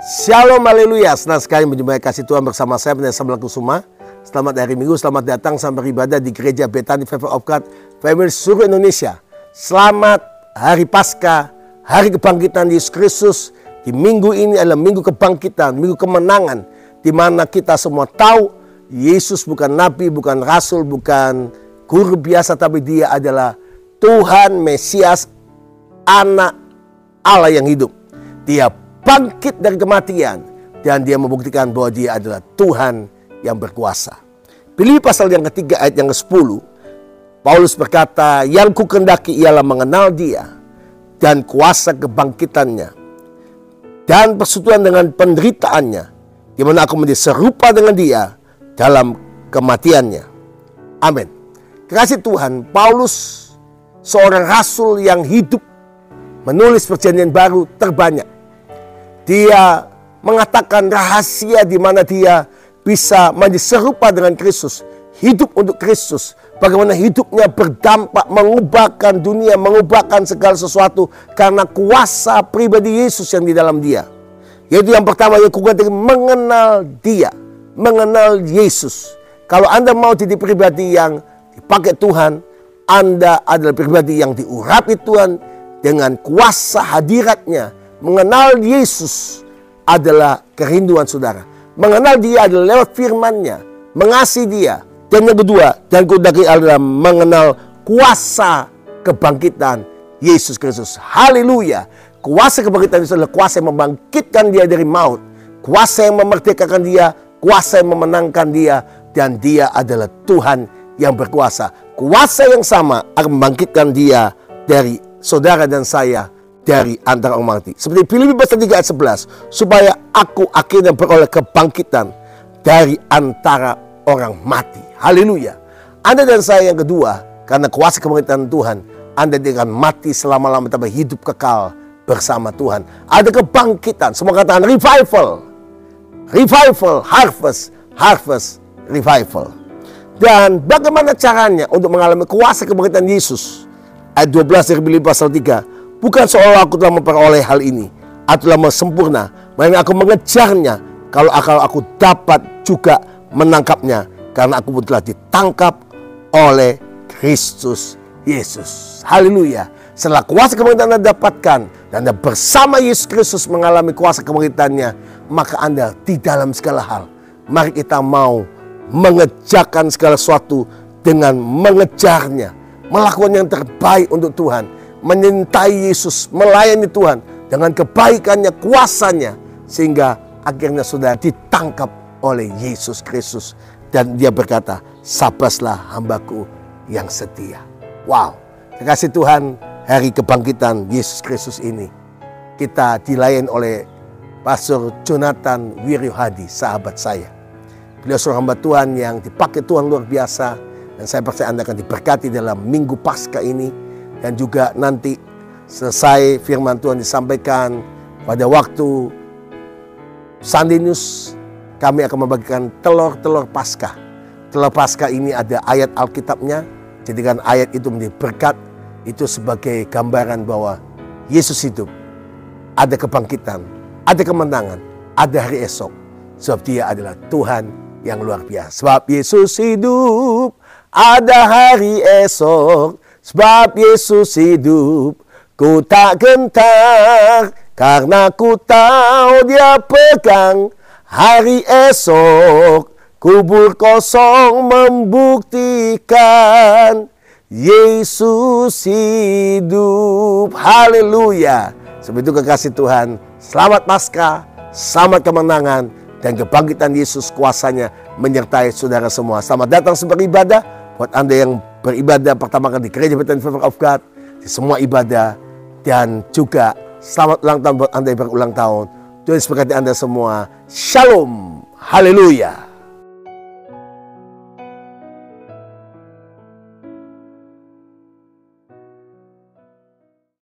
Shalom, haleluya. Senang sekali menjumpai kasih Tuhan bersama saya, Pendeta Samuel Kusuma. Selamat hari Minggu, selamat datang sampai beribadah di Gereja Bethany Favor of God Family seluruh Indonesia. Selamat Hari Paskah, Hari Kebangkitan Yesus Kristus. Di minggu ini adalah minggu kebangkitan, minggu kemenangan, di mana kita semua tahu Yesus bukan nabi, bukan rasul, bukan guru biasa, tapi dia adalah Tuhan Mesias, anak Allah yang hidup. Dia bangkit dari kematian dan dia membuktikan bahwa dia adalah Tuhan yang berkuasa. Filipi pasal yang ketiga ayat yang ke-10, Paulus berkata, yang kukendaki ialah mengenal dia dan kuasa kebangkitannya dan persekutuan dengan penderitaannya, di mana aku menjadi serupa dengan dia dalam kematiannya. Amin. Kekasih Tuhan, Paulus seorang rasul yang hidup, menulis perjanjian baru terbanyak. Dia mengatakan rahasia di mana dia bisa menjadi serupa dengan Kristus, hidup untuk Kristus. Bagaimana hidupnya berdampak, mengubahkan dunia, mengubahkan segala sesuatu karena kuasa pribadi Yesus yang di dalam dia. Yaitu yang pertama yang kukatakan, mengenal dia, mengenal Yesus. Kalau Anda mau jadi pribadi yang dipakai Tuhan, Anda adalah pribadi yang diurapi Tuhan dengan kuasa hadiratnya. Mengenal Yesus adalah kerinduan saudara. Mengenal dia adalah lewat firman-Nya, mengasihi dia. Dan yang kedua, dan kudaki adalah mengenal kuasa kebangkitan Yesus Kristus. Haleluya. Kuasa kebangkitan Yesus adalah kuasa yang membangkitkan dia dari maut, kuasa yang memerdekakan dia, kuasa yang memenangkan dia, dan dia adalah Tuhan yang berkuasa. Kuasa yang sama akan membangkitkan dia dari saudara dan saya dari antara orang mati. Seperti Filipi pasal 3 ayat 11, supaya aku akhirnya beroleh kebangkitan dari antara orang mati. Haleluya. Anda dan saya yang kedua, karena kuasa kebangkitan Tuhan, Anda tidak akan mati selama-lamanya, tapi hidup kekal bersama Tuhan. Ada kebangkitan. Semua katakan revival. Revival, harvest, revival. Dan bagaimana caranya untuk mengalami kuasa kebangkitan Yesus? Ayat 12 dari Filipi pasal 3. Bukan seolah aku telah memperoleh hal ini atau telah sempurna, melainkan aku mengejarnya kalau aku dapat juga menangkapnya, karena aku pun telah ditangkap oleh Kristus Yesus. Haleluya. Setelah kuasa kebangkitan Anda dapatkan dan Anda bersama Yesus Kristus mengalami kuasa kebangkitannya, maka Anda di dalam segala hal, mari kita mau mengejarkan segala sesuatu dengan mengejarnya, melakukan yang terbaik untuk Tuhan, menyintai Yesus, melayani Tuhan dengan kebaikannya, kuasanya, sehingga akhirnya sudah ditangkap oleh Yesus Kristus. Dan dia berkata, sabaslah hambaku yang setia. Wow, kekasih Tuhan, hari kebangkitan Yesus Kristus ini, kita dilayani oleh Pastor Jonathan Wiryohadi, sahabat saya. Beliau seorang hamba Tuhan yang dipakai Tuhan luar biasa. Dan saya percaya Anda akan diberkati dalam Minggu Paskah ini. Dan juga nanti selesai firman Tuhan disampaikan pada waktu Sunday News, kami akan membagikan telur-telur Paskah. Telur Paskah ini ada ayat Alkitabnya, jadikan ayat itu menjadi berkat. Itu sebagai gambaran bahwa Yesus hidup, ada kebangkitan, ada kemenangan, ada hari esok. Sebab dia adalah Tuhan yang luar biasa. Sebab Yesus hidup, ada hari esok. Sebab Yesus hidup, ku tak gentar, karena ku tahu dia pegang hari esok. Kubur kosong membuktikan Yesus hidup. Haleluya. Sebab itu kekasih Tuhan, selamat Paskah, selamat kemenangan, dan kebangkitan Yesus kuasanya menyertai saudara semua. Selamat datang beribadah buat Anda yang beribadah pertama kali di Gereja Bethany Favor of God, di semua ibadah, dan juga selamat ulang tahun buat Anda yang berulang tahun. Tuhan memberkati Anda semua. Shalom. Haleluya.